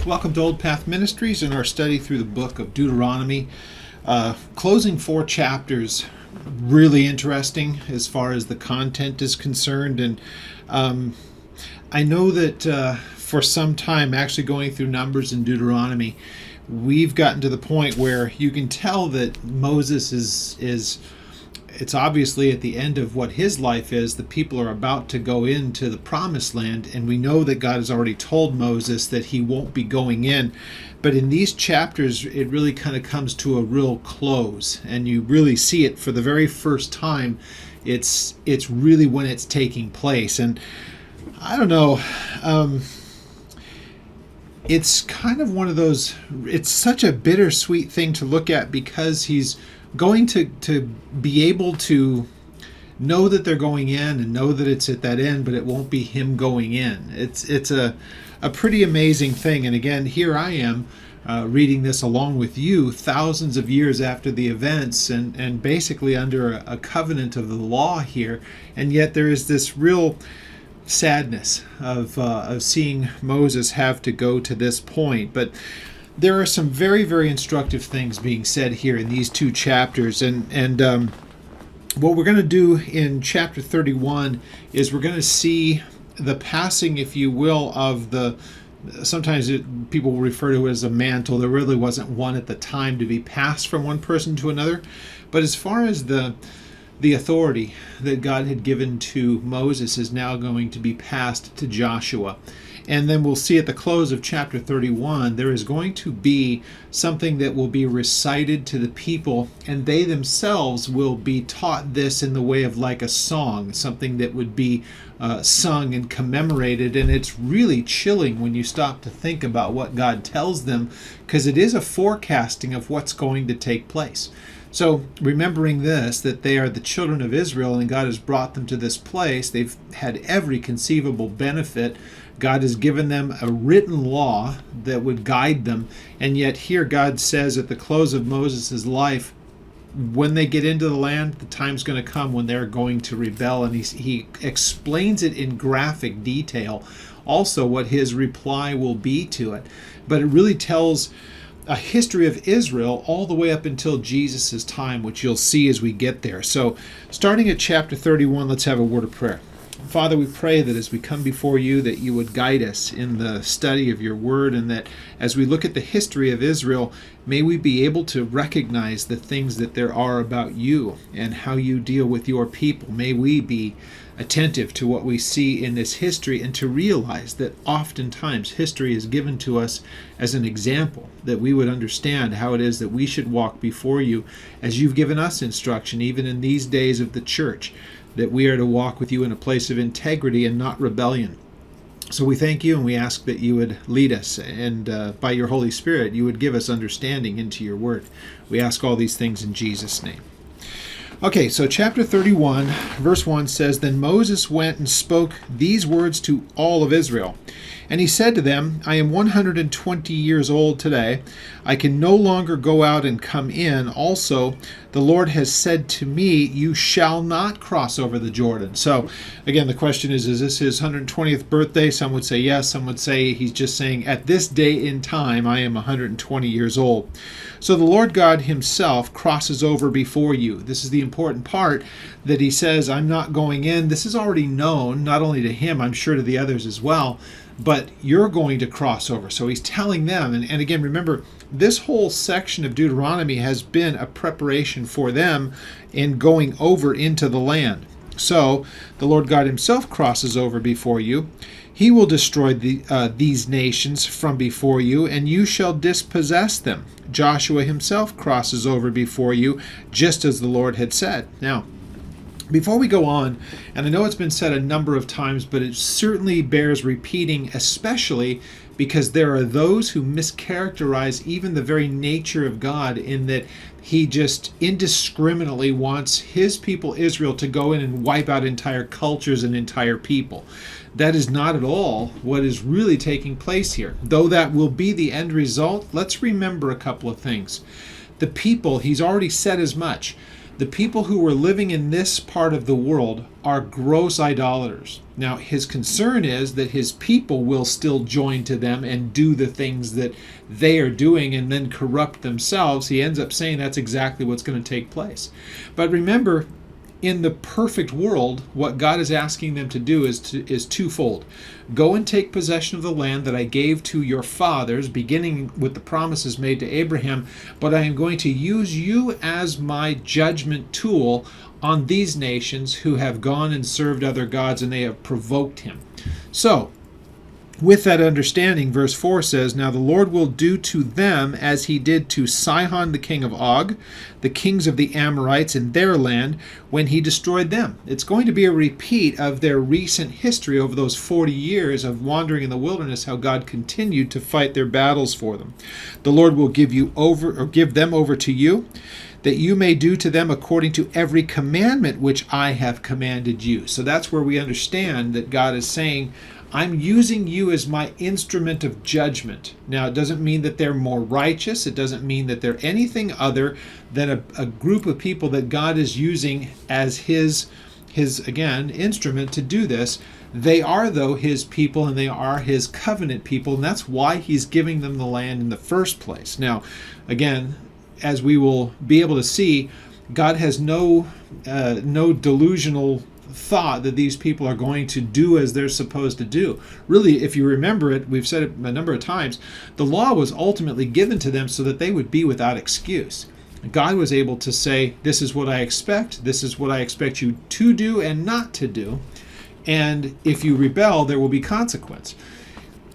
Welcome to Old Path Ministries and our study through the book of Deuteronomy. Closing 4 chapters, really interesting as far as the content is concerned. And I know that for some time, actually going through Numbers and Deuteronomy, we've gotten to the point where you can tell that Moses is it's obviously at the end of what his life is. The people are about to go into the promised land, and we know that God has already told Moses that he won't be going in. But in these chapters, it really kind of comes to a real close, and you really see it for the very first time. It's really when it's taking place. And I don't know, it's kind of one of those, it's such a bittersweet thing to look at, because he's going to be able to know that they're going in and know that it's at that end, but it won't be him going in. It's a pretty amazing thing. And again, here I am reading this along with you thousands of years after the events, and basically under a covenant of the law here. And yet there is this real sadness of seeing Moses have to go to this point. But there are some very, very instructive things being said here in these 2 chapters. And what we're going to do in chapter 31 is we're going to see the passing, if you will, of the, sometimes people will refer to it as a mantle. There really wasn't one at the time to be passed from one person to another. But as far as the authority that God had given to Moses is now going to be passed to Joshua. And then we'll see at the close of chapter 31, there is going to be something that will be recited to the people, and they themselves will be taught this in the way of like a song, something that would be sung and commemorated. And it's really chilling when you stop to think about what God tells them, because it is a forecasting of what's going to take place. So remembering this, that they are the children of Israel and God has brought them to this place, they've had every conceivable benefit. God has given them a written law that would guide them. And yet here God says at the close of Moses' life, when they get into the land, the time's going to come when they're going to rebel. And he explains it in graphic detail, also what his reply will be to it. But it really tells a history of Israel all the way up until Jesus' time, which you'll see as we get there. So starting at chapter 31, let's have a word of prayer. Father, we pray that as we come before you, that you would guide us in the study of your word, and that as we look at the history of Israel, may we be able to recognize the things that there are about you and how you deal with your people. May we be attentive to what we see in this history, and to realize that oftentimes history is given to us as an example, that we would understand how it is that we should walk before you as you've given us instruction, even in these days of the church, that we are to walk with you in a place of integrity and not rebellion. So we thank you, and we ask that you would lead us, and by your Holy Spirit, you would give us understanding into your word. We ask all these things in Jesus' name. Okay, so chapter 31, verse 1 says, Then Moses went and spoke these words to all of Israel. And he said to them, I am 120 years old today. I can no longer go out and come in. Also, the Lord has said to me, you shall not cross over the Jordan. So, again, the question is this his 120th birthday? Some would say yes. Some would say he's just saying, at this day in time, I am 120 years old. So the Lord God himself crosses over before you. This is the important part, that he says, I'm not going in. This is already known, not only to him, I'm sure to the others as well, but you're going to cross over. So he's telling them, and again, remember, this whole section of Deuteronomy has been a preparation for them in going over into the land. So the Lord God himself crosses over before you. He will destroy these nations from before you, and you shall dispossess them. Joshua himself crosses over before you, just as the Lord had said. Now, before we go on, and I know it's been said a number of times, but it certainly bears repeating, especially because there are those who mischaracterize even the very nature of God, in that he just indiscriminately wants his people Israel to go in and wipe out entire cultures and entire people. That is not at all what is really taking place here. Though that will be the end result, let's remember a couple of things. The people, he's already said as much. The people who were living in this part of the world are gross idolaters. Now, his concern is that his people will still join to them and do the things that they are doing and then corrupt themselves. He ends up saying that's exactly what's going to take place. But remember, in the perfect world, what God is asking them to do is twofold. Go and take possession of the land that I gave to your fathers, beginning with the promises made to Abraham, but I am going to use you as my judgment tool on these nations who have gone and served other gods and they have provoked him. So, with that understanding, verse 4 says, Now the Lord will do to them as he did to Sihon the king of Og, the kings of the Amorites in their land, when he destroyed them. It's going to be a repeat of their recent history over those 40 years of wandering in the wilderness, how God continued to fight their battles for them. The Lord will give them over to you, that you may do to them according to every commandment which I have commanded you. So that's where we understand that God is saying, I'm using you as my instrument of judgment. Now, it doesn't mean that they're more righteous. It doesn't mean that they're anything other than a group of people that God is using as his again, instrument to do this. They are, though, his people, and they are his covenant people, and that's why he's giving them the land in the first place. Now, again, as we will be able to see, God has no delusional thought that these people are going to do as they're supposed to do. Really, if you remember it, we've said it a number of times, the law was ultimately given to them so that they would be without excuse. God was able to say, this is what I expect, this is what I expect you to do and not to do, and if you rebel, there will be consequence.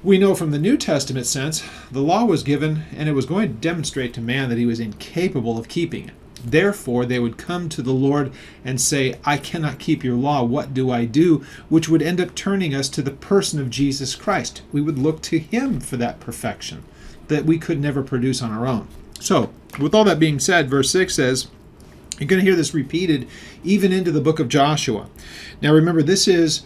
We know from the New Testament sense, the law was given and it was going to demonstrate to man that he was incapable of keeping it. Therefore, they would come to the Lord and say, I cannot keep your law. What do I do? Which would end up turning us to the person of Jesus Christ. We would look to him for that perfection that we could never produce on our own. So, with all that being said, verse 6 says, you're going to hear this repeated even into the book of Joshua. Now remember, this is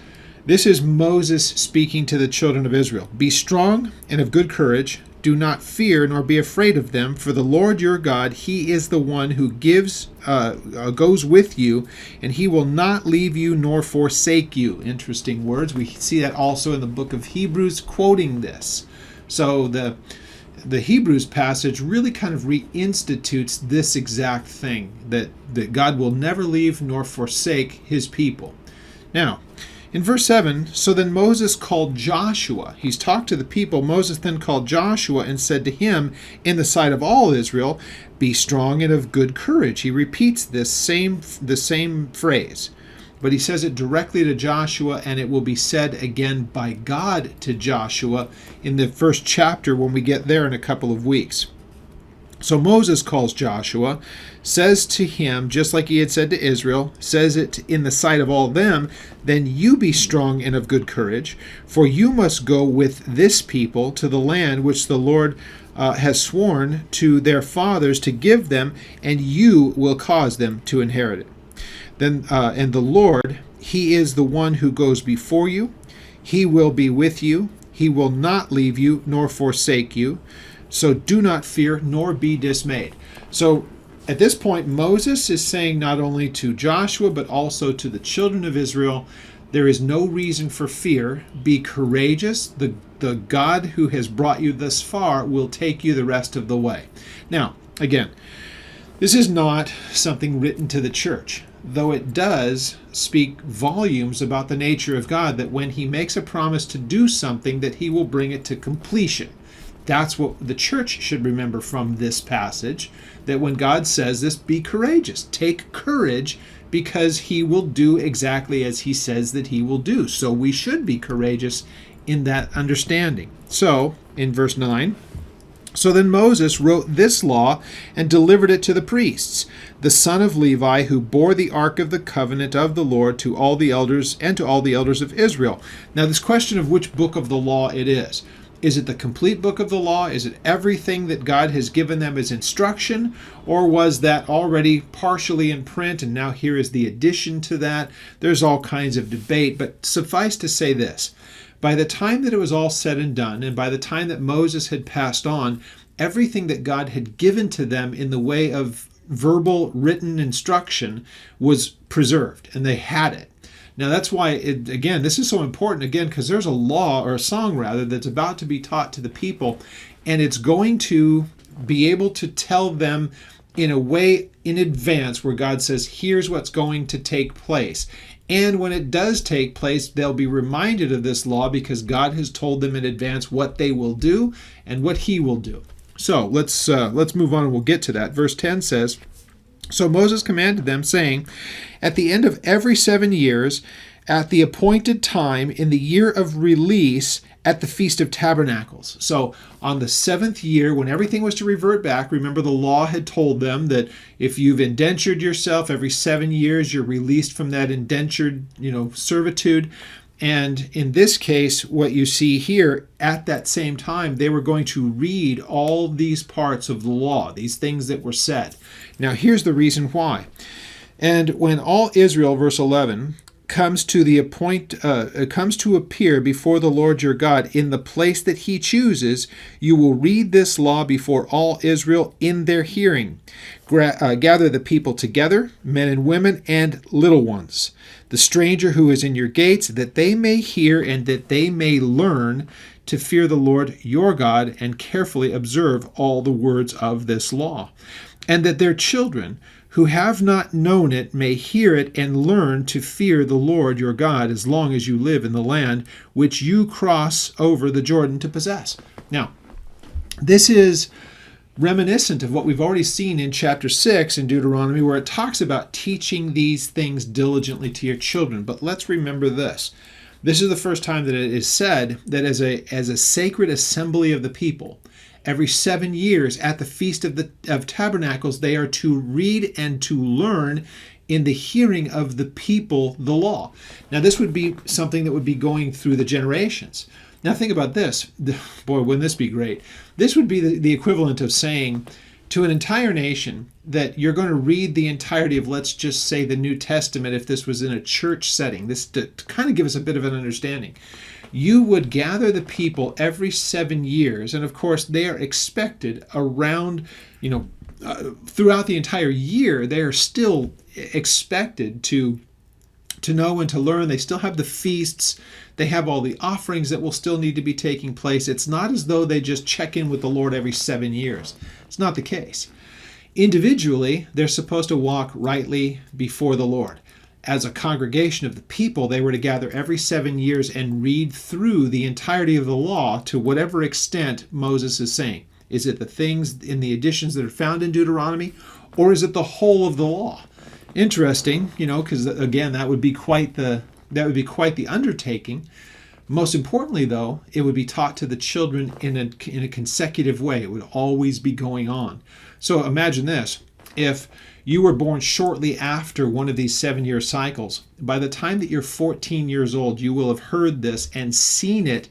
Moses speaking to the children of Israel. Be strong and of good courage. Do not fear nor be afraid of them, for the Lord your God, he is the one who goes with you, and he will not leave you nor forsake you. Interesting words. We see that also in the book of Hebrews quoting this. So the Hebrews passage really kind of reinstitutes this exact thing, that God will never leave nor forsake his people. Now, in verse 7, so then Moses called Joshua. He's talked to the people. Moses then called Joshua and said to him in the sight of all Israel, be strong and of good courage. He repeats the same phrase, but he says it directly to Joshua, and it will be said again by God to Joshua in the first chapter when we get there in a couple of weeks. So Moses calls Joshua, says to him, just like he had said to Israel, says it in the sight of all them, then you be strong and of good courage, for you must go with this people to the land which the Lord has sworn to their fathers to give them, and you will cause them to inherit it. Then, and the Lord, he is the one who goes before you. He will be with you. He will not leave you nor forsake you. So do not fear nor be dismayed. So at this point, Moses is saying not only to Joshua, but also to the children of Israel, there is no reason for fear. Be courageous. The God who has brought you thus far will take you the rest of the way. Now, again, this is not something written to the church, though it does speak volumes about the nature of God, that when he makes a promise to do something, that he will bring it to completion. That's what the church should remember from this passage, that when God says this, be courageous. Take courage, because he will do exactly as he says that he will do. So we should be courageous in that understanding. So, in verse 9, so then Moses wrote this law and delivered it to the priests, the son of Levi, who bore the ark of the covenant of the Lord to all the elders and to all the elders of Israel. Now, this question of which book of the law it is. Is it the complete book of the law? Is it everything that God has given them as instruction? Or was that already partially in print and now here is the addition to that? There's all kinds of debate, but suffice to say this. By the time that it was all said and done, and by the time that Moses had passed on, everything that God had given to them in the way of verbal, written instruction was preserved, and they had it. Now that's why, again, this is so important, again, because there's a law, or a song rather, that's about to be taught to the people, and it's going to be able to tell them in a way in advance where God says, here's what's going to take place. And when it does take place, they'll be reminded of this law because God has told them in advance what they will do and what he will do. So let's move on and we'll get to that. Verse 10 says, "So Moses commanded them, saying, at the end of every 7 years, at the appointed time, in the year of release, at the Feast of Tabernacles." So on the 7th year, when everything was to revert back, remember the law had told them that if you've indentured yourself every 7 years, you're released from that indentured, servitude. And in this case, what you see here, at that same time, they were going to read all these parts of the law, these things that were said. Now, here's the reason why. "And when all Israel," verse 11, comes to appear before the Lord your God in the place that he chooses, you will read this law before all Israel in their hearing. Gather the people together, men and women and little ones, the stranger who is in your gates, that they may hear and that they may learn to fear the Lord your God and carefully observe all the words of this law, and that their children who have not known it may hear it and learn to fear the Lord your God as long as you live in the land which you cross over the Jordan to possess." Now, this is reminiscent of what we've already seen in chapter 6 in Deuteronomy, where it talks about teaching these things diligently to your children. But let's remember this. This is the first time that it is said that as a sacred assembly of the people, every 7 years at the Feast of Tabernacles, they are to read and to learn in the hearing of the people the law. Now, this would be something that would be going through the generations. Now, think about this. Boy, wouldn't this be great? This would be the equivalent of saying to an entire nation that you're going to read the entirety of, let's just say, the New Testament, if this was in a church setting. This to kind of give us a bit of an understanding. You would gather the people every 7 years, and of course they are expected around, throughout the entire year, they are still expected to know and to learn. They still have the feasts. They have all the offerings that will still need to be taking place. It's not as though they just check in with the Lord every 7 years. It's not the case. Individually, they're supposed to walk rightly before the Lord. As a congregation of the people, they were to gather every 7 years and read through the entirety of the law to whatever extent Moses is saying. Is it the things in the additions that are found in Deuteronomy, or is it the whole of the law? Interesting, because again, that would be quite the undertaking. Most importantly, though, it would be taught to the children in a consecutive way. It would always be going on. So imagine this: if you were born shortly after one of these 7-year cycles, by the time that you're 14 years old, you will have heard this and seen it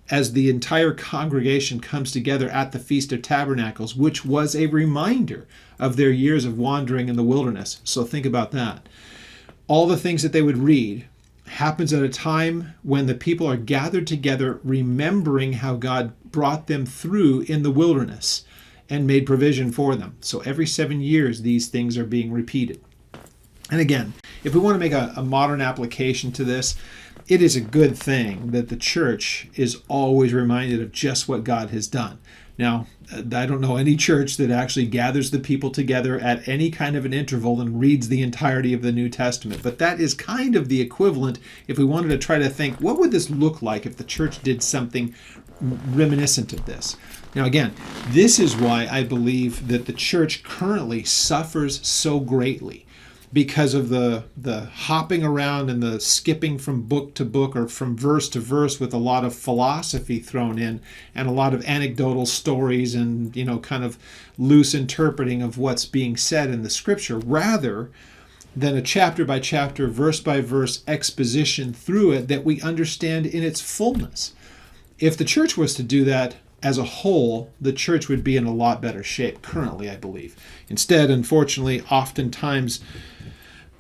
as the entire congregation comes together at the Feast of Tabernacles, which was a reminder of their years of wandering in the wilderness. So think about that. All the things that they would read happens at a time when the people are gathered together, remembering how God brought them through in the wilderness and made provision for them. So every 7 years, these things are being repeated. And again, if we want to make a modern application to this, it is a good thing that the church is always reminded of just what God has done. Now, I don't know any church that actually gathers the people together at any kind of an interval and reads the entirety of the New Testament. But that is kind of the equivalent if we wanted to try to think, what would this look like if the church did something reminiscent of this? Now, again, this is why I believe that the church currently suffers so greatly, because of the hopping around and the skipping from book to book or from verse to verse with a lot of philosophy thrown in and a lot of anecdotal stories and, kind of loose interpreting of what's being said in the scripture, rather than a chapter by chapter, verse by verse exposition through it that we understand in its fullness. If the church was to do that as a whole, the church would be in a lot better shape currently, I believe. Instead, unfortunately, oftentimes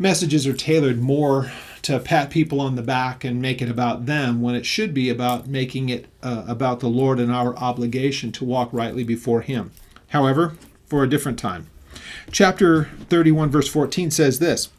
messages are tailored more to pat people on the back and make it about them, when it should be about making it about the Lord and our obligation to walk rightly before Him. However, for a different time. Chapter 31, verse 14 says this.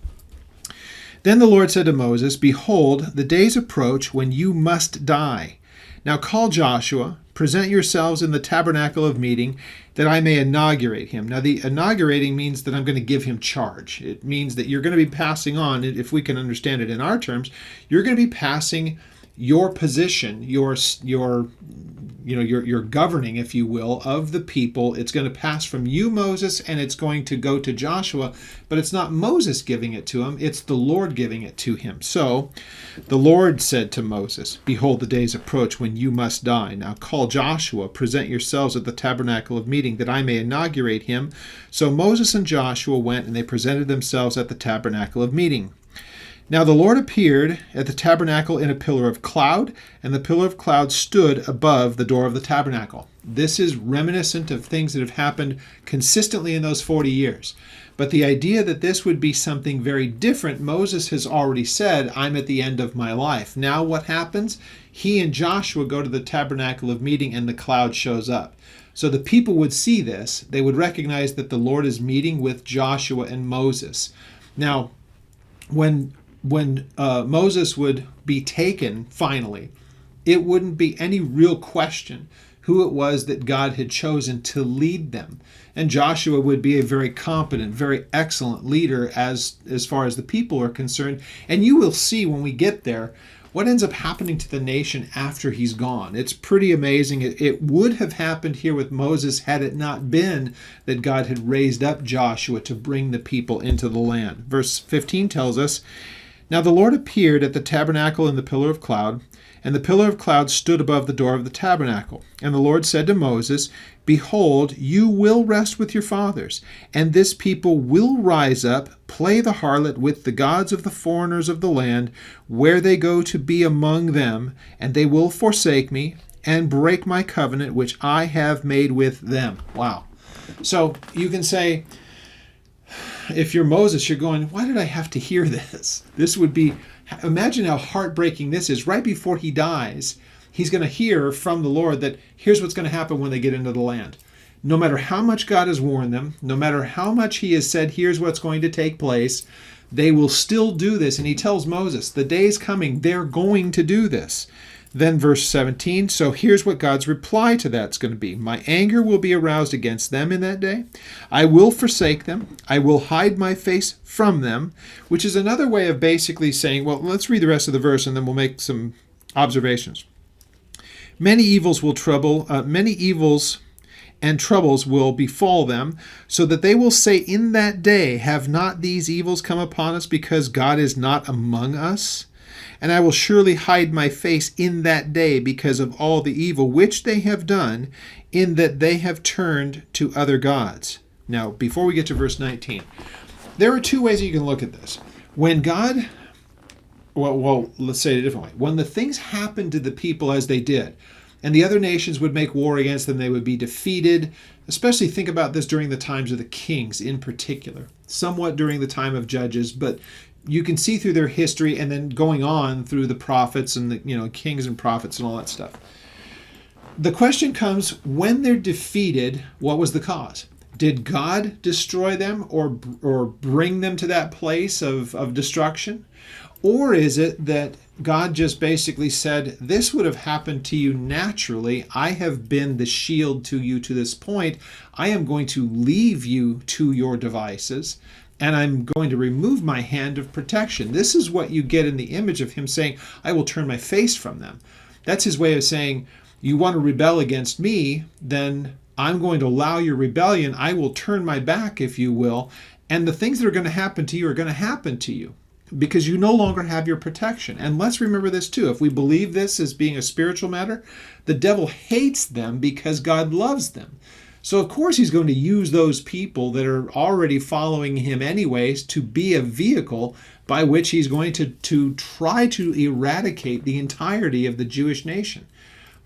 Then the Lord said to Moses, Behold, the days approach when you must die. Now call Joshua, present yourselves in the tabernacle of meeting, that I may inaugurate him. Now the inaugurating means that I'm going to give him charge. It means that you're going to be passing on, if we can understand it in our terms, you're going to be passing your position, your governing, if you will, of the people. It's going to pass from you, Moses, and it's going to go to Joshua, but it's not Moses giving it to him, it's the Lord giving it to him. So the Lord said to Moses, Behold, the days approach when you must die. Now call Joshua, present yourselves at the tabernacle of meeting, that I may inaugurate him. So Moses and Joshua went, and they presented themselves at the tabernacle of meeting. Now the Lord appeared at the tabernacle in a pillar of cloud, and the pillar of cloud stood above the door of the tabernacle. This is reminiscent of things that have happened consistently in those 40 years. But the idea that this would be something very different, Moses has already said, I'm at the end of my life. Now what happens? He and Joshua go to the tabernacle of meeting, and the cloud shows up. So the people would see this. They would recognize that the Lord is meeting with Joshua and Moses. Now, when Moses would be taken finally, it wouldn't be any real question who it was that God had chosen to lead them. And Joshua would be a very competent, very excellent leader as far as the people are concerned. And you will see when we get there what ends up happening to the nation after he's gone. It's pretty amazing. It would have happened here with Moses had it not been that God had raised up Joshua to bring the people into the land. Verse 15 tells us, Now the Lord appeared at the tabernacle in the pillar of cloud, and the pillar of cloud stood above the door of the tabernacle. And the Lord said to Moses, Behold, you will rest with your fathers, and this people will rise up, play the harlot with the gods of the foreigners of the land, where they go to be among them, and they will forsake me, and break my covenant which I have made with them. Wow. So you can say, if you're Moses, you're going, why did I have to hear this? This would be, imagine how heartbreaking this is. Right before he dies, he's going to hear from the Lord that here's what's going to happen when they get into the land. No matter how much God has warned them, no matter how much he has said, here's what's going to take place, they will still do this. And he tells Moses, the day's coming, they're going to do this. Then verse 17, so here's what God's reply to that's going to be. My anger will be aroused against them in that day. I will forsake them. I will hide my face from them, which is another way of basically saying, well, let's read the rest of the verse and then we'll make some observations. Many evils and troubles will befall them, so that they will say in that day, have not these evils come upon us because God is not among us? And I will surely hide my face in that day because of all the evil which they have done, in that they have turned to other gods. Now, before we get to verse 19, there are two ways you can look at this. When God, well, let's say it a different way. When the things happened to the people as they did, and the other nations would make war against them, they would be defeated. Especially think about this during the times of the kings in particular, somewhat during the time of Judges, but you can see through their history and then going on through the prophets and the kings and prophets and all that stuff. The question comes, when they're defeated, what was the cause? Did God destroy them or bring them to that place of destruction? Or is it that God just basically said, this would have happened to you naturally. I have been the shield to you to this point. I am going to leave you to your devices, and I'm going to remove my hand of protection. This is what you get in the image of him saying, I will turn my face from them. That's his way of saying, you want to rebel against me, then I'm going to allow your rebellion. I will turn my back, if you will, and the things that are going to happen to you are going to happen to you because you no longer have your protection. And let's remember this too. If we believe this as being a spiritual matter, the devil hates them because God loves them. So of course he's going to use those people that are already following him anyways to be a vehicle by which he's going to try to eradicate the entirety of the Jewish nation.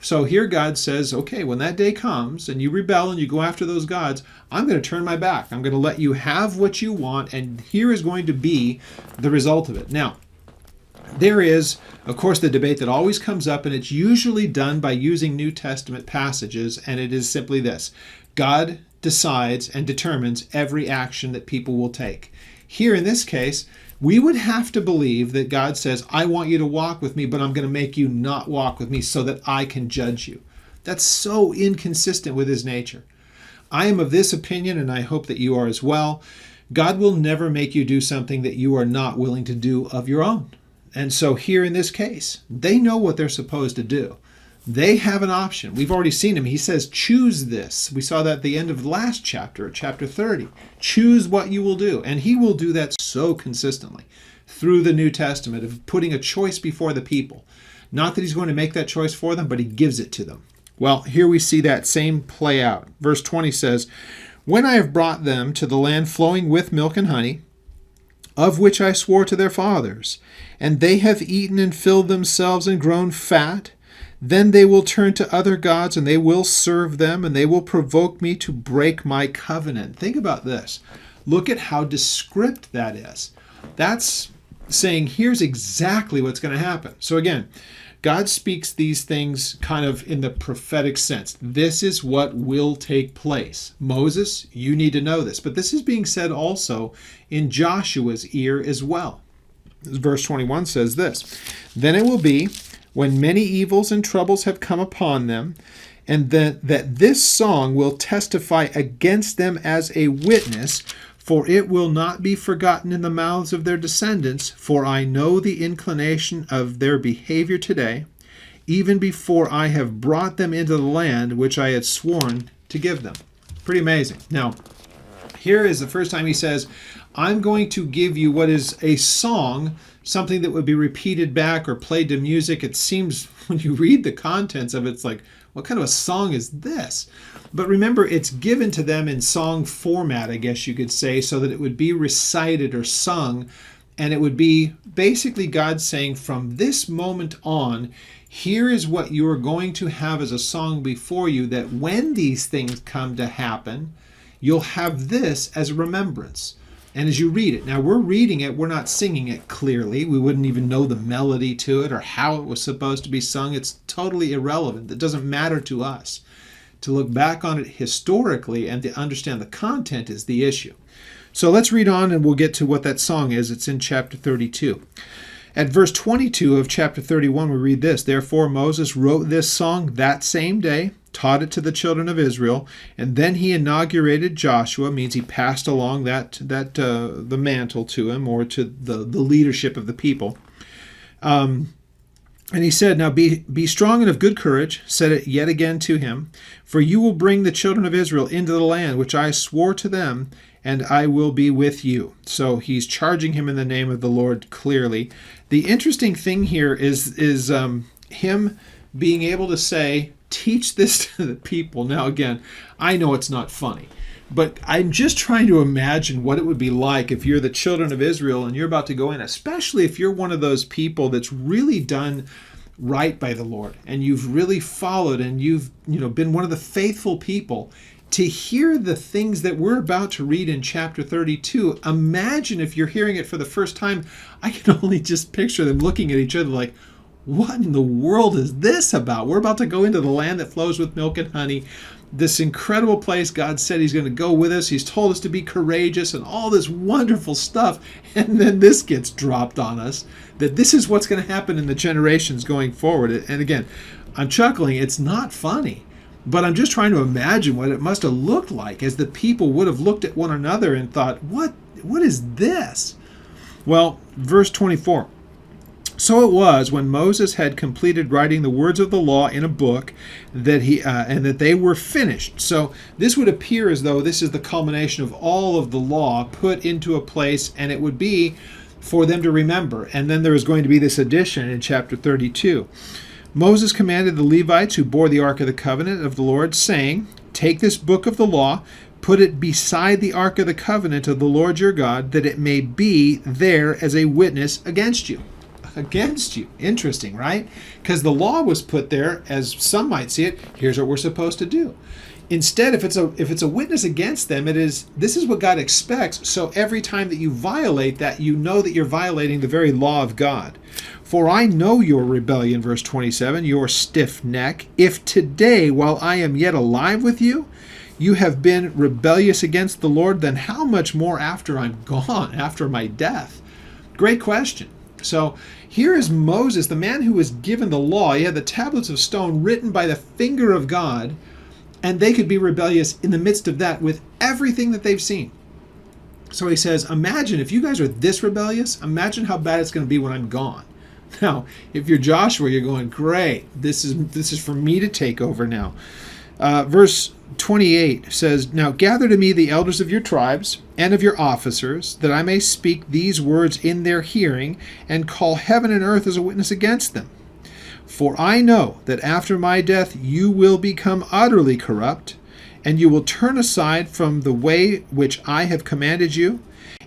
So here God says, okay, when that day comes and you rebel and you go after those gods, I'm going to turn my back. I'm going to let you have what you want, and here is going to be the result of it. Now, there is, of course, the debate that always comes up, and it's usually done by using New Testament passages, and it is simply this. God decides and determines every action that people will take. Here in this case, we would have to believe that God says, I want you to walk with me, but I'm going to make you not walk with me so that I can judge you. That's so inconsistent with his nature. I am of this opinion, and I hope that you are as well. God will never make you do something that you are not willing to do of your own. And so here in this case, they know what they're supposed to do. They have an option. We've already seen him. He says, choose this. We saw that at the end of the last chapter, chapter 30. Choose what you will do. And he will do that so consistently through the New Testament of putting a choice before the people. Not that he's going to make that choice for them, but he gives it to them. Well, here we see that same play out. Verse 20 says, when I have brought them to the land flowing with milk and honey, of which I swore to their fathers, and they have eaten and filled themselves and grown fat, then they will turn to other gods, and they will serve them, and they will provoke me to break my covenant. Think about this. Look at how descriptive that is. That's saying, here's exactly what's going to happen. So again, God speaks these things kind of in the prophetic sense. This is what will take place. Moses, you need to know this. But this is being said also in Joshua's ear as well. Verse 21 says this, then it will be, when many evils and troubles have come upon them, and that this song will testify against them as a witness, for it will not be forgotten in the mouths of their descendants, for I know the inclination of their behavior today, even before I have brought them into the land which I had sworn to give them. Pretty amazing. Now, here is the first time he says, I'm going to give you what is a song, something that would be repeated back or played to music. It seems when you read the contents of it, it's like, what kind of a song is this? But remember, it's given to them in song format, I guess you could say, so that it would be recited or sung. And it would be basically God saying, from this moment on, here is what you are going to have as a song before you, that when these things come to happen, you'll have this as a remembrance. And as you read it, now we're reading it, we're not singing it clearly. We wouldn't even know the melody to it or how it was supposed to be sung. It's totally irrelevant. It doesn't matter to us. To look back on it historically and to understand the content is the issue. So let's read on and we'll get to what that song is. It's in chapter 32. At verse 22 of chapter 31, we read this, therefore Moses wrote this song that same day, taught it to the children of Israel, and then he inaugurated Joshua, means he passed along the mantle to him, or to the leadership of the people. And he said, now be strong and of good courage, said it yet again to him, for you will bring the children of Israel into the land which I swore to them, and I will be with you. So he's charging him in the name of the Lord clearly. The interesting thing here is him being able to say, teach this to the people. Now again, I know it's not funny, but I'm just trying to imagine what it would be like if you're the children of Israel and you're about to go in, especially if you're one of those people that's really done right by the Lord and you've really followed and you've been one of the faithful people. To hear the things that we're about to read in chapter 32, imagine if you're hearing it for the first time. I can only just picture them looking at each other like, what in the world is this about? We're about to go into the land that flows with milk and honey. This incredible place God said he's going to go with us. He's told us to be courageous and all this wonderful stuff. And then this gets dropped on us, that this is what's going to happen in the generations going forward. And again, I'm chuckling. It's not funny. But I'm just trying to imagine what it must have looked like as the people would have looked at one another and thought, what is this? Well, verse 24. So it was when Moses had completed writing the words of the law in a book that that they were finished. So this would appear as though this is the culmination of all of the law put into a place, and it would be for them to remember. And then there is going to be this addition in chapter 32. Moses commanded the Levites who bore the Ark of the Covenant of the Lord, saying, take this book of the law, put it beside the Ark of the Covenant of the Lord your God, that it may be there as a witness against you. Against you. Interesting, right? Because the law was put there, as some might see it, here's what we're supposed to do. Instead, if it's a witness against them, this is what God expects. So every time that you violate that, you know that you're violating the very law of God. For I know your rebellion, verse 27, your stiff neck. If today, while I am yet alive with you, you have been rebellious against the Lord, then how much more after I'm gone, after my death? Great question. So here is Moses, the man who was given the law. He had the tablets of stone written by the finger of God, and they could be rebellious in the midst of that with everything that they've seen. So he says, imagine if you guys are this rebellious, imagine how bad it's going to be when I'm gone. Now, if you're Joshua, you're going, great, this is for me to take over now. Verse 28 says, now gather to me the elders of your tribes and of your officers, that I may speak these words in their hearing, and call heaven and earth as a witness against them. For I know that after my death you will become utterly corrupt, and you will turn aside from the way which I have commanded you,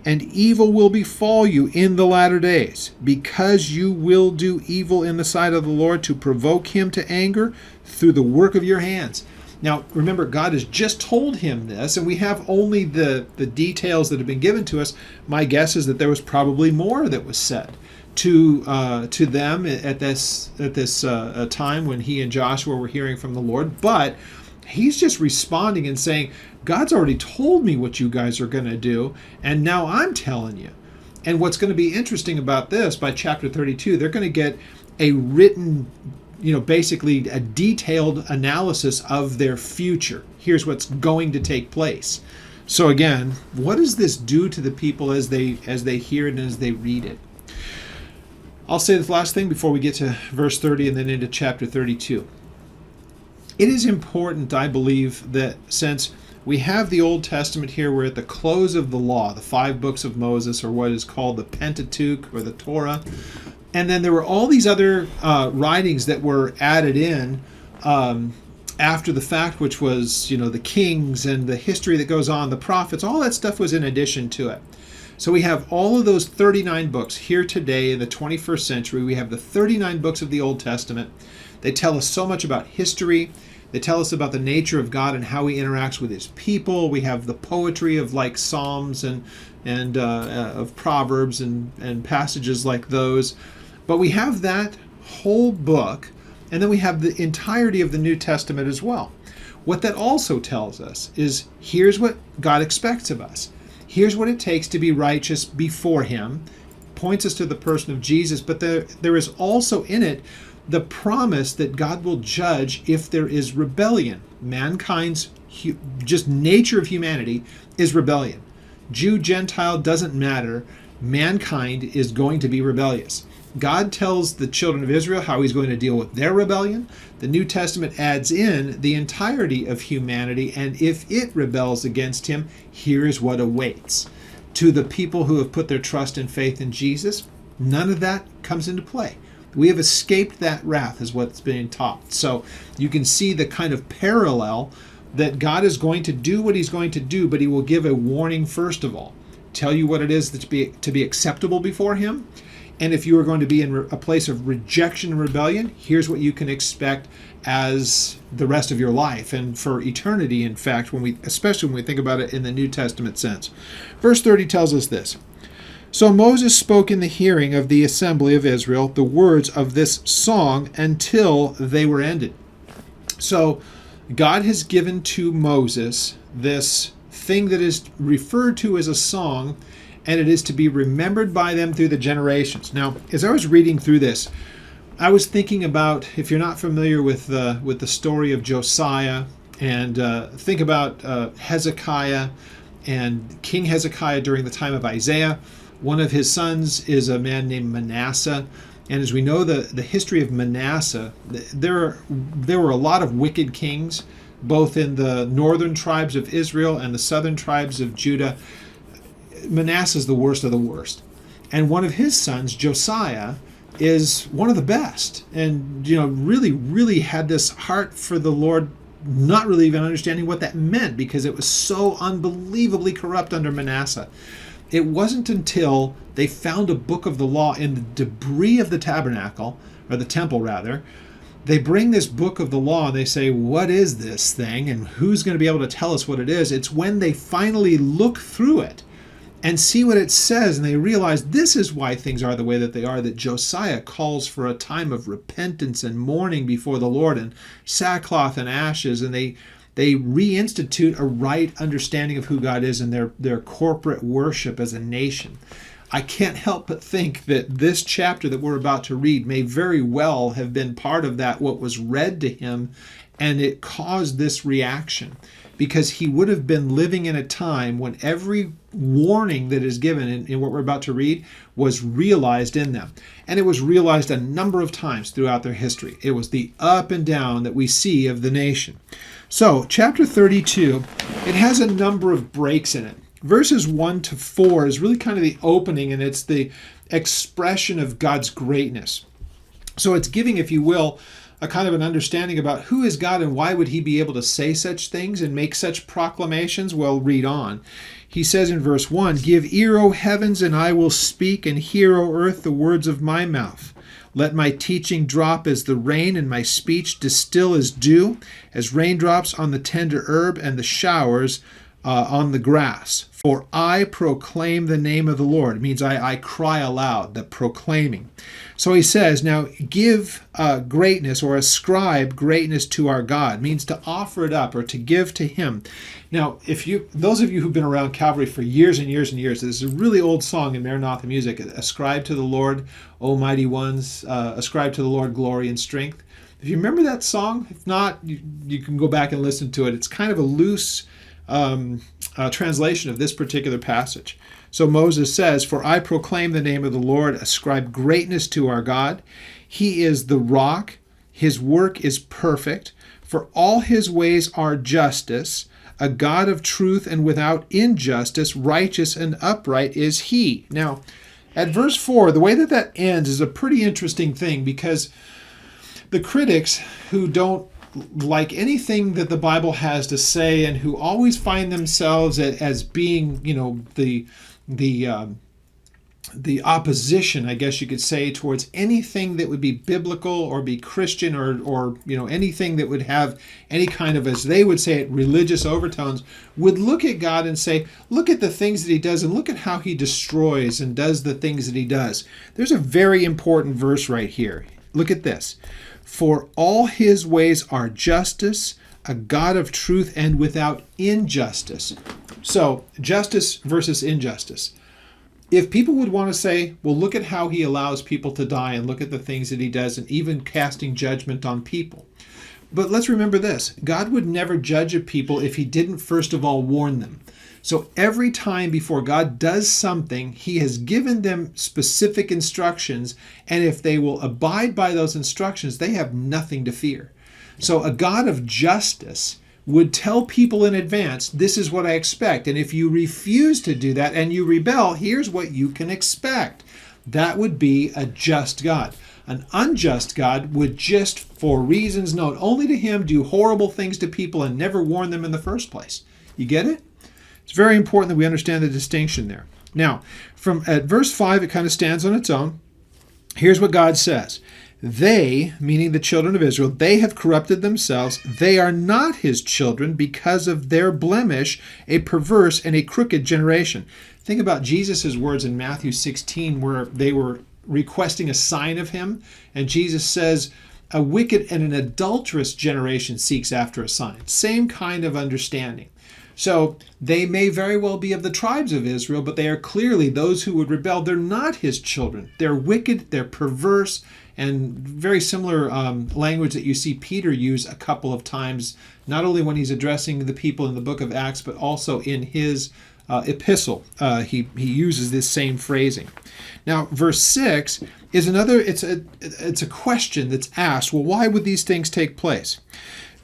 and evil will befall you in the latter days, because you will do evil in the sight of the Lord to provoke him to anger through the work of your hands. Now, remember, God has just told him this, and we have only the details that have been given to us. My guess is that there was probably more that was said to them at this time when he and Joshua were hearing from the Lord. But he's just responding and saying, God's already told me what you guys are going to do, and now I'm telling you. And what's going to be interesting about this, by chapter 32, they're going to get a written, basically a detailed analysis of their future. Here's what's going to take place. So again, what does this do to the people as they hear it and as they read it? I'll say the last thing before we get to verse 30 and then into chapter 32. It is important, I believe, that since we have the Old Testament here, we're at the close of the law, the 5 books of Moses, or what is called the Pentateuch or the Torah. And then there were all these other writings that were added in after the fact, which was, the kings and the history that goes on, the prophets, all that stuff was in addition to it. So we have all of those 39 books here today in the 21st century. We have the 39 books of the Old Testament. They tell us so much about history. They tell us about the nature of God and how he interacts with his people. We have the poetry of like Psalms and of Proverbs and passages like those. But we have that whole book, and then we have the entirety of the New Testament as well. What that also tells us is, here's what God expects of us. Here's what it takes to be righteous before him. Points us to the person of Jesus, but there is also in it the promise that God will judge if there is rebellion. Mankind's just nature of humanity is rebellion. Jew, Gentile, doesn't matter. Mankind is going to be rebellious. God tells the children of Israel how he's going to deal with their rebellion. The New Testament adds in the entirety of humanity, and if it rebels against him, here is what awaits. To the people who have put their trust and faith in Jesus, none of that comes into play. We have escaped that wrath, is what's being taught. So you can see the kind of parallel that God is going to do what he's going to do, but he will give a warning first of all. Tell you what it is to be acceptable before him. And if you are going to be in a place of rejection and rebellion, here's what you can expect as the rest of your life and for eternity, in fact, especially when we think about it in the New Testament sense. Verse 30 tells us this. So Moses spoke in the hearing of the assembly of Israel the words of this song until they were ended. So God has given to Moses this thing that is referred to as a song, and it is to be remembered by them through the generations. Now, as I was reading through this, I was thinking about, if you're not familiar with the story of Josiah, and think about Hezekiah and King Hezekiah during the time of Isaiah. One of his sons is a man named Manasseh. And as we know the history of Manasseh, there were a lot of wicked kings, both in the northern tribes of Israel and the southern tribes of Judah. Manasseh is the worst of the worst. And one of his sons, Josiah, is one of the best. And, really, really had this heart for the Lord, not really even understanding what that meant because it was so unbelievably corrupt under Manasseh. It wasn't until they found a book of the law in the debris of the tabernacle, or the temple rather. They bring this book of the law and they say, what is this thing? And who's going to be able to tell us what it is? It's when they finally look through it and see what it says, and they realize this is why things are the way that they are, that Josiah calls for a time of repentance and mourning before the Lord and sackcloth and ashes, and they They reinstitute a right understanding of who God is in their corporate worship as a nation. I can't help but think that this chapter that we're about to read may very well have been part of that, what was read to him, and it caused this reaction, because he would have been living in a time when every warning that is given in what we're about to read was realized in them. And it was realized a number of times throughout their history. It was the up and down that we see of the nation. So, chapter 32, it has a number of breaks in it. Verses 1 to 4 is really kind of the opening, and it's the expression of God's greatness. So it's giving, if you will, a kind of an understanding about who is God and why would he be able to say such things and make such proclamations? Well, read on. He says in verse 1, "Give ear, O heavens, and I will speak, and hear, O earth, the words of my mouth. Let my teaching drop as the rain, and my speech distill as dew, as raindrops on the tender herb, and the showers on the grass. For I proclaim the name of the Lord." It means I cry aloud, the proclaiming. So he says, now give greatness or ascribe greatness to our God. It means to offer it up or to give to him. Now, those of you who've been around Calvary for years and years and years, this is a really old song in Maranatha music. Ascribe to the Lord, O mighty ones, ascribe to the Lord glory and strength. If you remember that song, if not, you can go back and listen to it. It's kind of a loose translation of this particular passage. So Moses says, "For I proclaim the name of the Lord, ascribe greatness to our God. He is the rock, his work is perfect, for all his ways are justice, a God of truth and without injustice, righteous and upright is he." Now, at verse 4, the way that ends is a pretty interesting thing, because the critics who don't like anything that the Bible has to say and who always find themselves as being, the opposition, I guess you could say, towards anything that would be biblical or be Christian or anything that would have any kind of, as they would say it, religious overtones, would look at God and say, look at the things that he does and look at how he destroys and does the things that he does. There's a very important verse right here. Look at this. "For all his ways are justice, a God of truth and without injustice." So, justice versus injustice. If people would want to say, well, look at how he allows people to die and look at the things that he does and even casting judgment on people. But let's remember this. God would never judge a people if he didn't first of all warn them. So every time before God does something, he has given them specific instructions, and if they will abide by those instructions, they have nothing to fear. So a God of justice would tell people in advance, this is what I expect, and if you refuse to do that and you rebel, here's what you can expect. That would be a just God. An unjust God would just, for reasons known only to him, do horrible things to people and never warn them in the first place. You get it? It's very important that we understand the distinction there. Now, at verse 5, it kind of stands on its own. Here's what God says. "They," meaning the children of Israel, "they have corrupted themselves. They are not his children because of their blemish, a perverse and a crooked generation." Think about Jesus' words in Matthew 16, where they were requesting a sign of him. And Jesus says, "A wicked and an adulterous generation seeks after a sign." Same kind of understanding. So they may very well be of the tribes of Israel, but they are clearly those who would rebel. They're not his children. They're wicked, they're perverse, and very similar language that you see Peter use a couple of times, not only when he's addressing the people in the book of Acts, but also in his epistle. He uses this same phrasing. Now, verse 6 is another, it's a question that's asked, well, why would these things take place?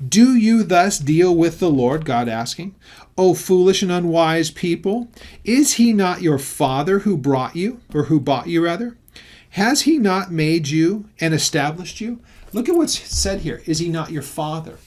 "Do you thus deal with the Lord?" God asking. "O foolish and unwise people, is he not your father who bought you rather? Has he not made you and established you?" Look at what's said here. Is he not your father?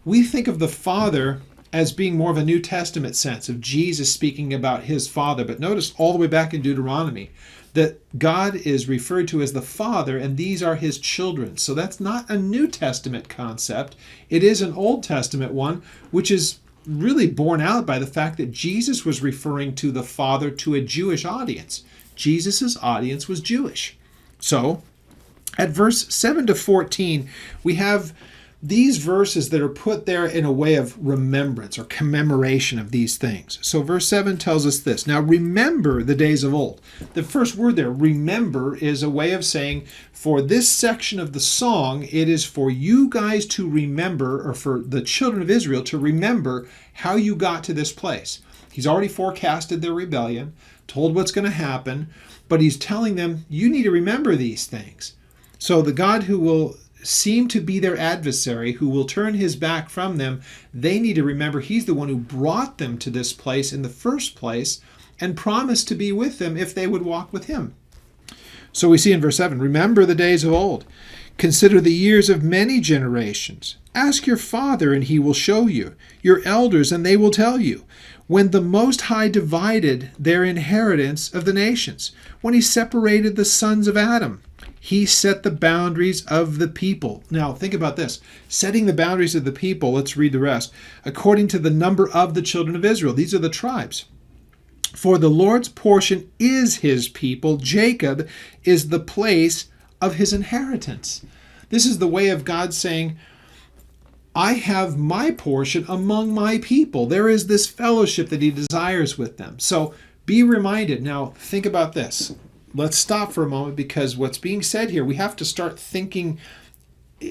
We think of the father as being more of a New Testament sense of Jesus speaking about his father. But notice all the way back in Deuteronomy that God is referred to as the Father, and these are his children. So that's not a New Testament concept. It is an Old Testament one, which is really borne out by the fact that Jesus was referring to the Father to a Jewish audience. Jesus' audience was Jewish. So, at verse 7 to 14, we have these verses that are put there in a way of remembrance or commemoration of these things. So verse 7 tells us this. Now remember the days of old. The first word there, remember, is a way of saying for this section of the song, it is for you guys to remember, or for the children of Israel to remember how you got to this place. He's already forecasted their rebellion, told what's going to happen, but he's telling them, you need to remember these things. So the God who will seem to be their adversary, who will turn his back from them, they need to remember he's the one who brought them to this place in the first place and promised to be with them if they would walk with him. So we see in verse 7, remember the days of old. Consider the years of many generations. Ask your father, and he will show you, your elders, and they will tell you, when the Most High divided their inheritance of the nations, when he separated the sons of Adam. He set the boundaries of the people. Now, think about this. Setting the boundaries of the people, let's read the rest. According to the number of the children of Israel. These are the tribes. For the Lord's portion is his people. Jacob is the place of his inheritance. This is the way of God saying, I have my portion among my people. There is this fellowship that he desires with them. So be reminded. Now, think about this. Let's stop for a moment, because what's being said here, we have to start thinking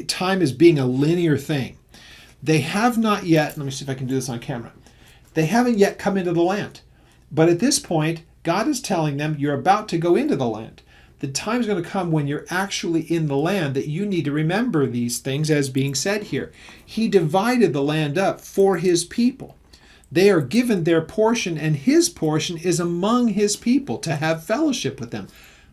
time as being a linear thing. They have not yet, let me see if I can do this on camera. They haven't yet come into the land. But at this point, God is telling them, you're about to go into the land. The time is going to come when you're actually in the land that you need to remember these things as being said here. He divided the land up for his people. They are given their portion, and his portion is among his people to have fellowship with them.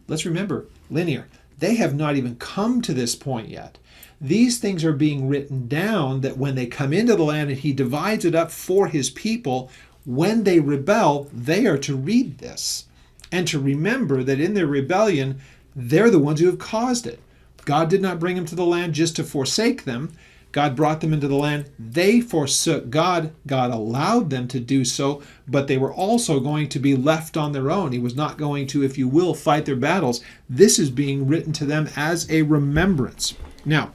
Let's remember, linear. They have not even come to this point yet. These things are being written down that when they come into the land and he divides it up for his people, when they rebel, they are to read this and to remember that in their rebellion, they're the ones who have caused it. God did not bring them to the land just to forsake them. God brought them into the land. They forsook God. God allowed them to do so, but they were also going to be left on their own. He was not going to, if you will, fight their battles. This is being written to them as a remembrance. Now,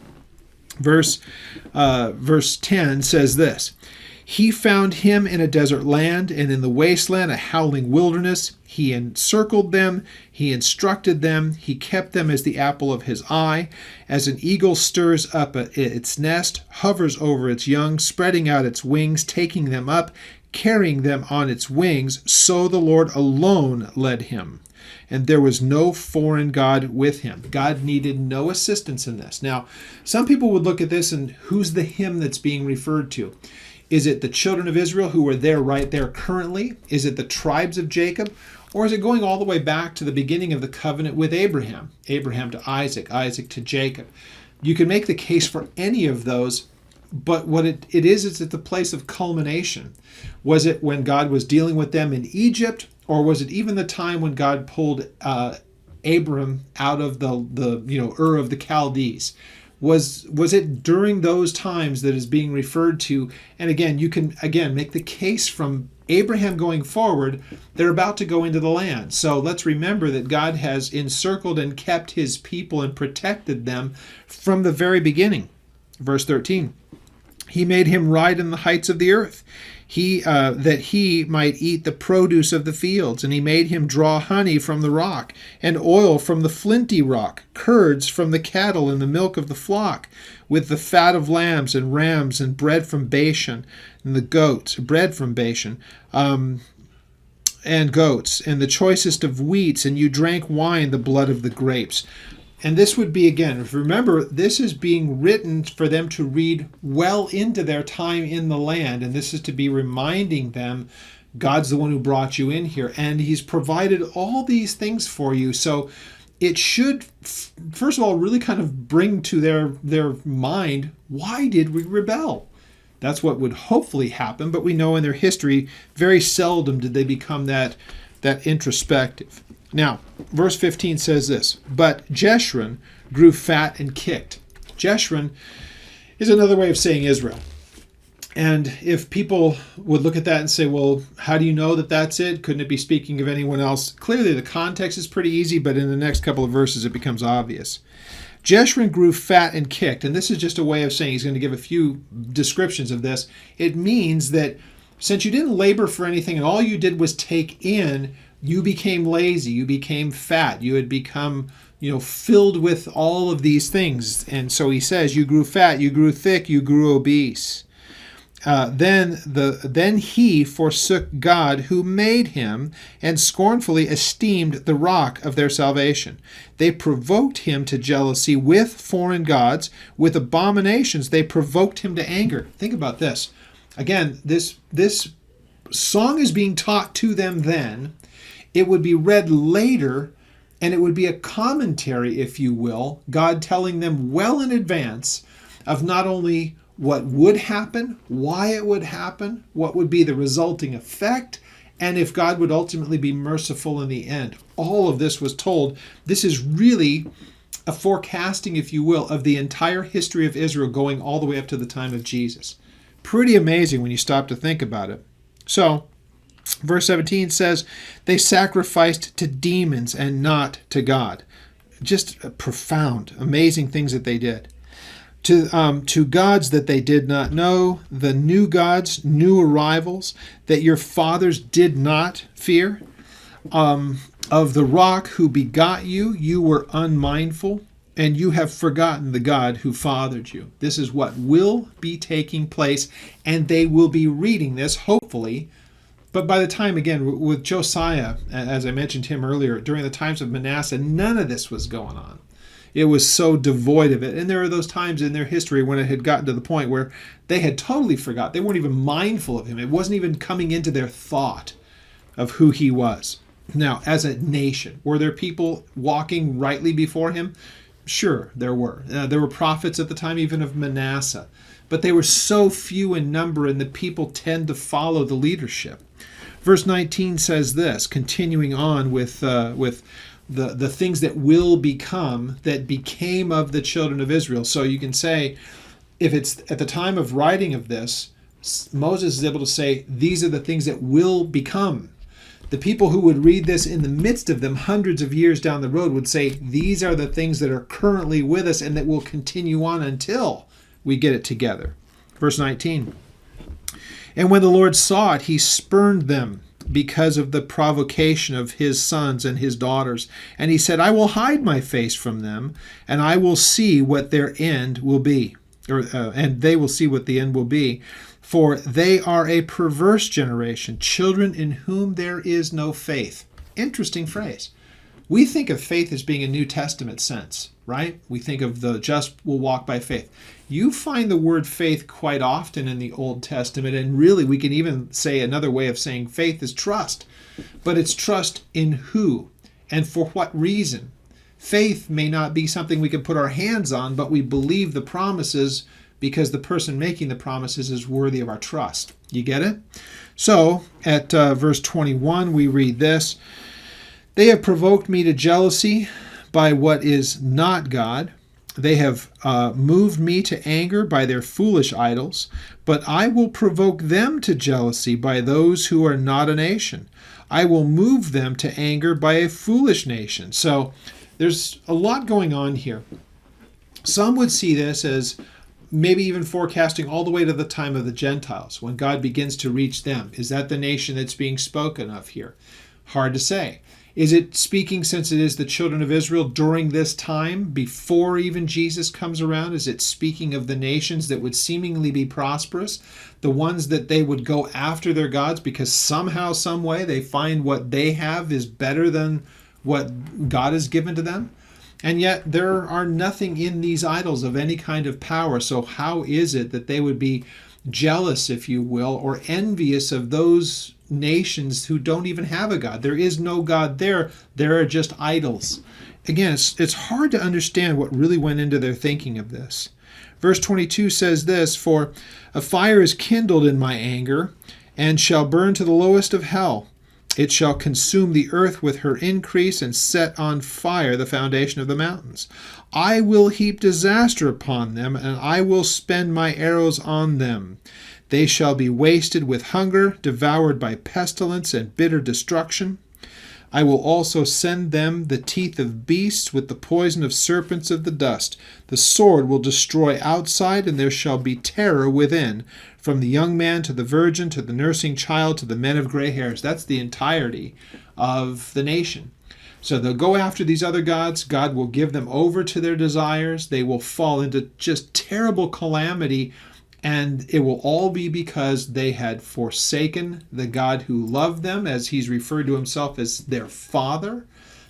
verse 10 says this. He found him in a desert land, and in the wasteland a howling wilderness. He encircled them, he instructed them, he kept them as the apple of his eye. As an eagle stirs up its nest, hovers over its young, spreading out its wings, taking them up, carrying them on its wings, so the Lord alone led him. And there was no foreign god with him. God needed no assistance in this. Now, some people would look at this and who's the him that's being referred to? Is it the children of Israel who are there right there currently? Is it the tribes of Jacob? Or is it going all the way back to the beginning of the covenant with Abraham? Abraham to Isaac, Isaac to Jacob. You can make the case for any of those, but what it is, it's at the place of culmination. Was it when God was dealing with them in Egypt, or was it even the time when God pulled Abram out of the Ur of the Chaldees? Was it during those times that is being referred to? And again, you can make the case from Abraham going forward, they're about to go into the land. So let's remember that God has encircled and kept his people and protected them from the very beginning. Verse 13, he made him ride in the heights of the earth, that he might eat the produce of the fields, and he made him draw honey from the rock, and oil from the flinty rock, curds from the cattle, and the milk of the flock, with the fat of lambs and rams, and bread from Bashan, and the goats, bread from Bashan, and goats, and the choicest of wheats, and you drank wine, the blood of the grapes. And this would be, again, remember, this is being written for them to read well into their time in the land. And this is to be reminding them, God's the one who brought you in here. And he's provided all these things for you. So it should, first of all, really kind of bring to their mind, why did we rebel? That's what would hopefully happen. But we know in their history, very seldom did they become that introspective. Now, verse 15 says this, but Jeshurun grew fat and kicked. Jeshurun is another way of saying Israel. And if people would look at that and say, well, how do you know that that's it? Couldn't it be speaking of anyone else? Clearly, the context is pretty easy, but in the next couple of verses, it becomes obvious. Jeshurun grew fat and kicked. And this is just a way of saying, he's going to give a few descriptions of this. It means that since you didn't labor for anything and all you did was take in, you became lazy, you became fat, you had become, filled with all of these things. And so he says, you grew fat, you grew thick, you grew obese. Then he forsook God who made him, and scornfully esteemed the rock of their salvation. They provoked him to jealousy with foreign gods, with abominations they provoked him to anger. Think about this. Again, this song is being taught to them then. It would be read later, and it would be a commentary, if you will, God telling them well in advance of not only what would happen, why it would happen, what would be the resulting effect, and if God would ultimately be merciful in the end. All of this was told. This is really a forecasting, if you will, of the entire history of Israel going all the way up to the time of Jesus. Pretty amazing when you stop to think about it. So, verse 17 says, they sacrificed to demons and not to God. Just profound, amazing things that they did. To gods that they did not know, the new gods, new arrivals that your fathers did not fear. Of the rock who begot you, you were unmindful, and you have forgotten the God who fathered you. This is what will be taking place, and they will be reading this, hopefully. But by the time, again, with Josiah, as I mentioned him earlier, during the times of Manasseh, none of this was going on. It was so devoid of it. And there are those times in their history when it had gotten to the point where they had totally forgot. They weren't even mindful of him. It wasn't even coming into their thought of who he was. Now, as a nation, were there people walking rightly before him? Sure, there were. There were prophets at the time, even of Manasseh. But they were so few in number, and the people tend to follow the leadership. Verse 19 says this, continuing on with the things that will become, that became of the children of Israel. So you can say, if it's at the time of writing of this, Moses is able to say, these are the things that will become. The people who would read this in the midst of them hundreds of years down the road would say, these are the things that are currently with us and that will continue on until we get it together. Verse 19. And when the Lord saw it, he spurned them because of the provocation of his sons and his daughters. And he said, I will hide my face from them, and I will see what their end will be. And they will see what the end will be. For they are a perverse generation, children in whom there is no faith. Interesting phrase. We think of faith as being a New Testament sense, right? We think of the just will walk by faith. You find the word faith quite often in the Old Testament, and really we can even say another way of saying faith is trust. But it's trust in who and for what reason. Faith may not be something we can put our hands on, but we believe the promises because the person making the promises is worthy of our trust. You get it? So at verse 21, we read this. They have provoked me to jealousy by what is not God. They have moved me to anger by their foolish idols. But I will provoke them to jealousy by those who are not a nation. I will move them to anger by a foolish nation. So there's a lot going on here. Some would see this as maybe even forecasting all the way to the time of the Gentiles, when God begins to reach them. Is that the nation that's being spoken of here? Hard to say. Is it speaking, since it is the children of Israel during this time, before even Jesus comes around? Is it speaking of the nations that would seemingly be prosperous, the ones that they would go after their gods because somehow, some way, they find what they have is better than what God has given to them? And yet there are nothing in these idols of any kind of power. So how is it that they would be jealous, if you will, or envious of those nations who don't even have a God? There is no God there. There are just idols. Again, it's hard to understand what really went into their thinking of this. Verse 22 says this, For a fire is kindled in my anger, and shall burn to the lowest of hell. It shall consume the earth with her increase, and set on fire the foundation of the mountains. I will heap disaster upon them, and I will spend my arrows on them. They shall be wasted with hunger, devoured by pestilence and bitter destruction. I will also send them the teeth of beasts with the poison of serpents of the dust. The sword will destroy outside, and there shall be terror within, from the young man to the virgin to the nursing child to the men of gray hairs. That's the entirety of the nation. So they'll go after these other gods. God will give them over to their desires. They will fall into just terrible calamity. And it will all be because they had forsaken the God who loved them, as he's referred to himself as their Father.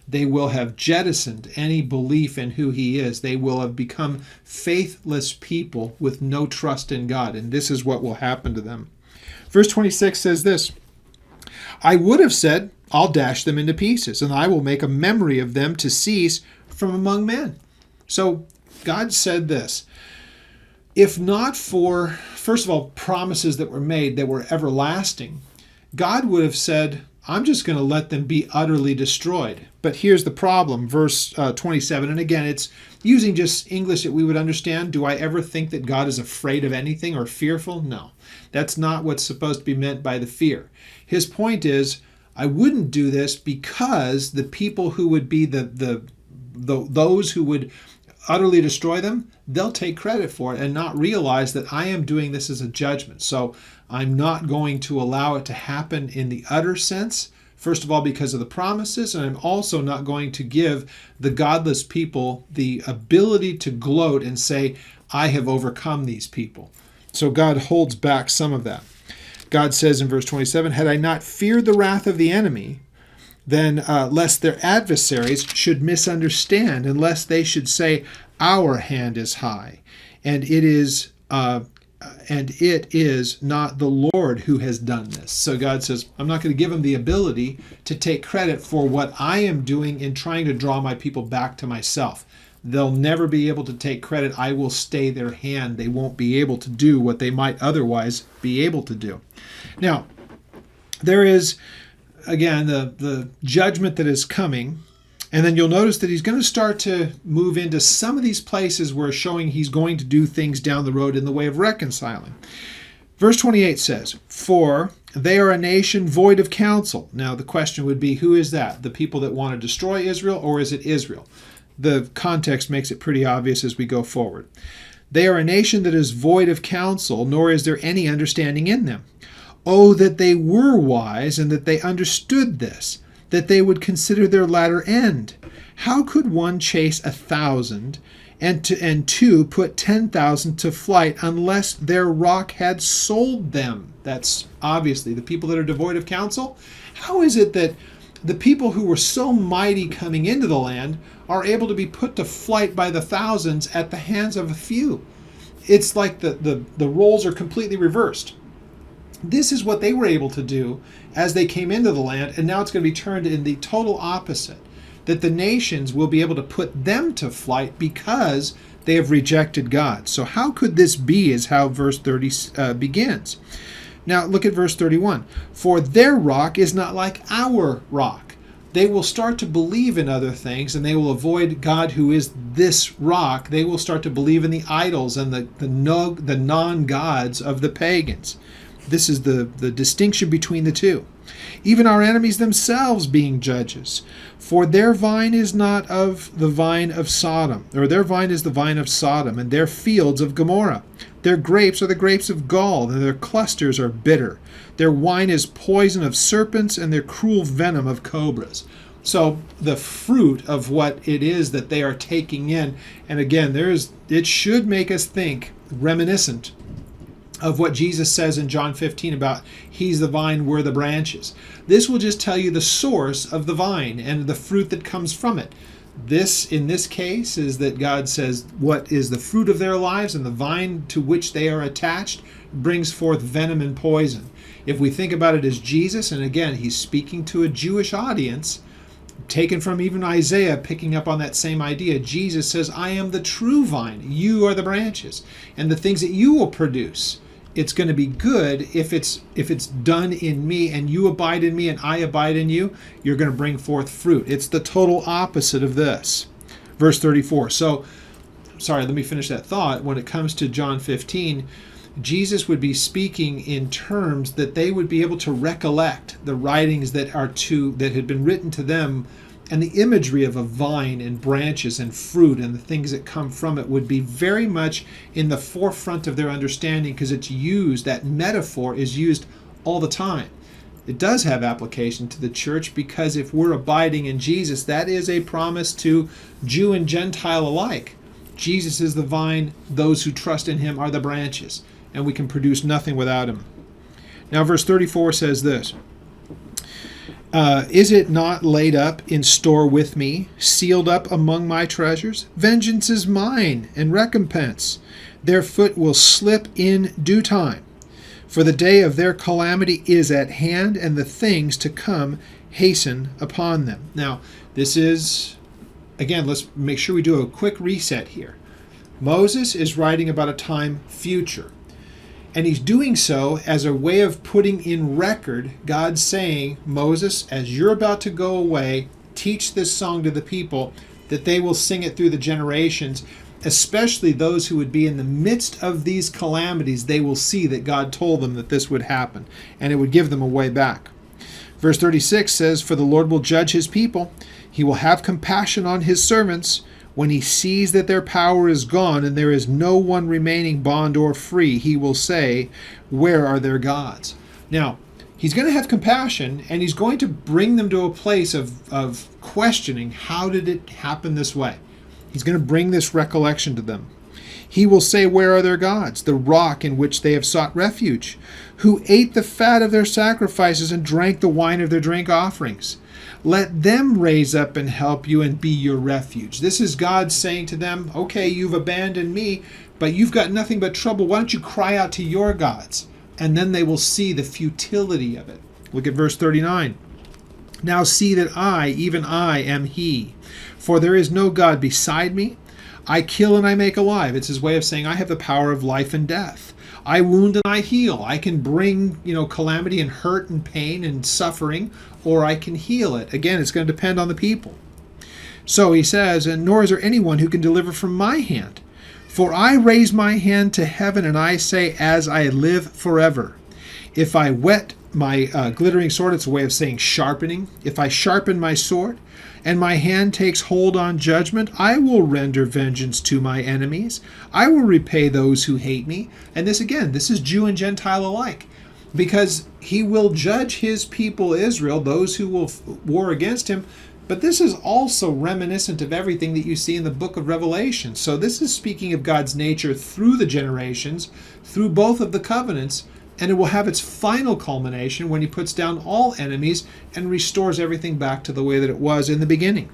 They will have jettisoned any belief in who he is. They will have become faithless people with no trust in God. And this is what will happen to them. Verse 26 says this, I would have said, I'll dash them into pieces, and I will make a memory of them to cease from among men. So God said this, if not for, first of all, promises that were made that were everlasting, God would have said, I'm just going to let them be utterly destroyed. But here's the problem, verse 27. And again, it's using just English that we would understand. Do I ever think that God is afraid of anything or fearful? No. That's not what's supposed to be meant by the fear. His point is, I wouldn't do this because the people who would be those who would utterly destroy them, they'll take credit for it and not realize that I am doing this as a judgment. So I'm not going to allow it to happen in the utter sense, first of all, because of the promises, and I'm also not going to give the godless people the ability to gloat and say, I have overcome these people. So God holds back some of that. God says in verse 27, had I not feared the wrath of the enemy, then lest their adversaries should misunderstand, and lest they should say, our hand is high, and it is not the Lord who has done this. So God says, I'm not going to give them the ability to take credit for what I am doing in trying to draw my people back to myself. They'll never be able to take credit. I will stay their hand. They won't be able to do what they might otherwise be able to do. Now, there is, again, the judgment that is coming. And then you'll notice that he's going to start to move into some of these places where showing he's going to do things down the road in the way of reconciling. Verse 28 says, for they are a nation void of counsel. Now the question would be, who is that? The people that want to destroy Israel, or is it Israel? The context makes it pretty obvious as we go forward. They are a nation that is void of counsel, nor is there any understanding in them. Oh, that they were wise, and that they understood this, that they would consider their latter end. How could one chase 1,000 and two put 10,000 to flight unless their rock had sold them? That's obviously the people that are devoid of counsel. How is it that the people who were so mighty coming into the land are able to be put to flight by the thousands at the hands of a few? It's like the roles are completely reversed. This is what they were able to do as they came into the land, and now it's going to be turned in the total opposite, that the nations will be able to put them to flight because they have rejected God. So how could this be, is how verse 30 begins. Now look at verse 31. For their rock is not like our rock. They will start to believe in other things, and they will avoid God who is this rock. They will start to believe in the idols and the non-gods of the pagans. This is the distinction between the two. Even our enemies themselves being judges. For their vine is not of the vine of Sodom, or their vine is the vine of Sodom, and their fields of Gomorrah. Their grapes are the grapes of gall, and their clusters are bitter. Their wine is poison of serpents, and their cruel venom of cobras. So the fruit of what it is that they are taking in, and again, it should make us think, reminiscent of what Jesus says in John 15 about he's the vine, we're the branches. This will just tell you the source of the vine and the fruit that comes from it. This, in this case, is that God says what is the fruit of their lives, and the vine to which they are attached brings forth venom and poison. If we think about it as Jesus, and again, he's speaking to a Jewish audience, taken from even Isaiah, picking up on that same idea. Jesus says, I am the true vine, you are the branches, and the things that you will produce, it's going to be good if it's done in me, and you abide in me and I abide in you. You're going to bring forth fruit. It's the total opposite of this. Verse 34. So, sorry, let me finish that thought. When it comes to John 15, Jesus would be speaking in terms that they would be able to recollect the writings that had been written to them, and the imagery of a vine and branches and fruit and the things that come from it would be very much in the forefront of their understanding, because that metaphor is used all the time. It does have application to the church, because if we're abiding in Jesus, that is a promise to Jew and Gentile alike. Jesus is the vine, those who trust in him are the branches, and we can produce nothing without him. Now verse 34 says this, is it not laid up in store with me, sealed up among my treasures? Vengeance is mine, and recompense. Their foot will slip in due time. For the day of their calamity is at hand, and the things to come hasten upon them. Now, this is, again, let's make sure we do a quick reset here. Moses is writing about a time future. And he's doing so as a way of putting in record God saying, Moses, as you're about to go away, teach this song to the people, that they will sing it through the generations, especially those who would be in the midst of these calamities. They will see that God told them that this would happen, and it would give them a way back. Verse 36 says, for the Lord will judge his people. He will have compassion on his servants. When he sees that their power is gone and there is no one remaining bond or free, he will say, where are their gods? Now, he's going to have compassion, and he's going to bring them to a place of questioning, how did it happen this way? He's going to bring this recollection to them. He will say, where are their gods, the rock in which they have sought refuge, who ate the fat of their sacrifices and drank the wine of their drink offerings? Let them raise up and help you and be your refuge. This is God saying to them, okay, you've abandoned me, but you've got nothing but trouble. Why don't you cry out to your gods? And then they will see the futility of it. Look at verse 39. Now see that I, even I, am he. For there is no God beside me. I kill and I make alive. It's his way of saying I have the power of life and death. I wound and I heal. I can bring, calamity and hurt and pain and suffering, or I can heal it. Again, it's going to depend on the people. So he says, and nor is there anyone who can deliver from my hand. For I raise my hand to heaven, and I say, as I live forever. If I whet my glittering sword, it's a way of saying sharpening. If I sharpen my sword, and my hand takes hold on judgment, I will render vengeance to my enemies. I will repay those who hate me. And this is Jew and Gentile alike, because he will judge his people Israel, those who will war against him. But this is also reminiscent of everything that you see in the book of Revelation. So this is speaking of God's nature through the generations, through both of the covenants, and it will have its final culmination when he puts down all enemies and restores everything back to the way that it was in the beginning.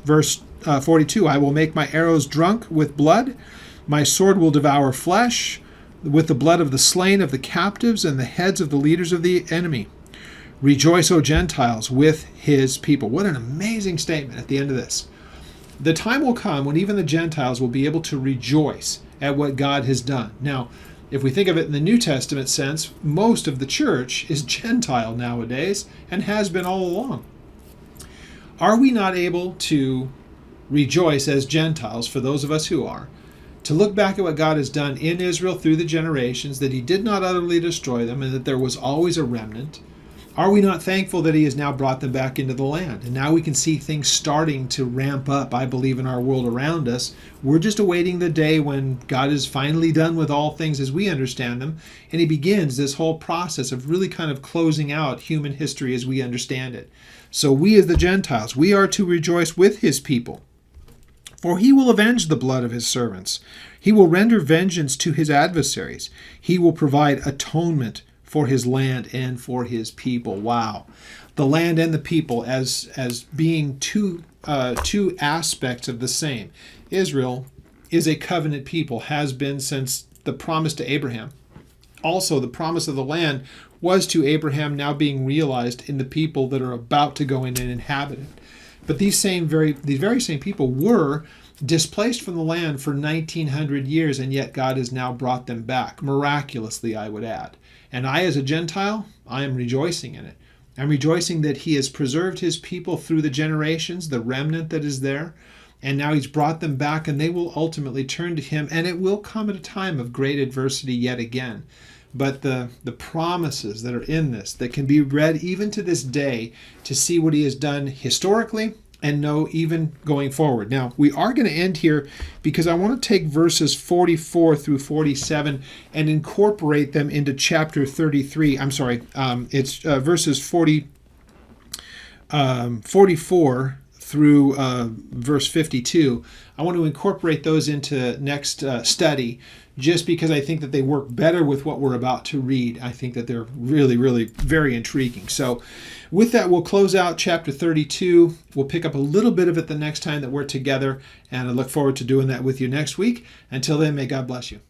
Verse 42, I will make my arrows drunk with blood. My sword will devour flesh with the blood of the slain of the captives and the heads of the leaders of the enemy. Rejoice, O Gentiles, with his people. What an amazing statement at the end of this. The time will come when even the Gentiles will be able to rejoice at what God has done. Now, if we think of it in the New Testament sense, most of the church is Gentile nowadays and has been all along. Are we not able to rejoice as Gentiles, for those of us who are, to look back at what God has done in Israel through the generations, that he did not utterly destroy them and that there was always a remnant? Are we not thankful that he has now brought them back into the land? And now we can see things starting to ramp up, I believe, in our world around us. We're just awaiting the day when God is finally done with all things as we understand them, and he begins this whole process of really kind of closing out human history as we understand it. So we as the Gentiles, we are to rejoice with his people. For he will avenge the blood of his servants. He will render vengeance to his adversaries. He will provide atonement for his land and for his people. Wow. The land and the people as being two aspects of the same. Israel is a covenant people, has been since the promise to Abraham. Also, the promise of the land was to Abraham, now being realized in the people that are about to go in and inhabit it. But these very same people were displaced from the land for 1900 years, and yet God has now brought them back, miraculously, I would add. And I, as a Gentile, I am rejoicing in it. I'm rejoicing that he has preserved his people through the generations, the remnant that is there, And now he's brought them back, and they will ultimately turn to him, and it will come at a time of great adversity yet again. But the promises that are in this, that can be read even to this day to see what he has done historically and know even going forward. Now, we are going to end here because I want to take verses 44 through 47 and incorporate them into chapter 33. I'm sorry, it's verses 44 through verse 52. I want to incorporate those into next study, just because I think that they work better with what we're about to read. I think that they're really, really very intriguing. So with that, we'll close out chapter 32. We'll pick up a little bit of it the next time that we're together, and I look forward to doing that with you next week. Until then, may God bless you.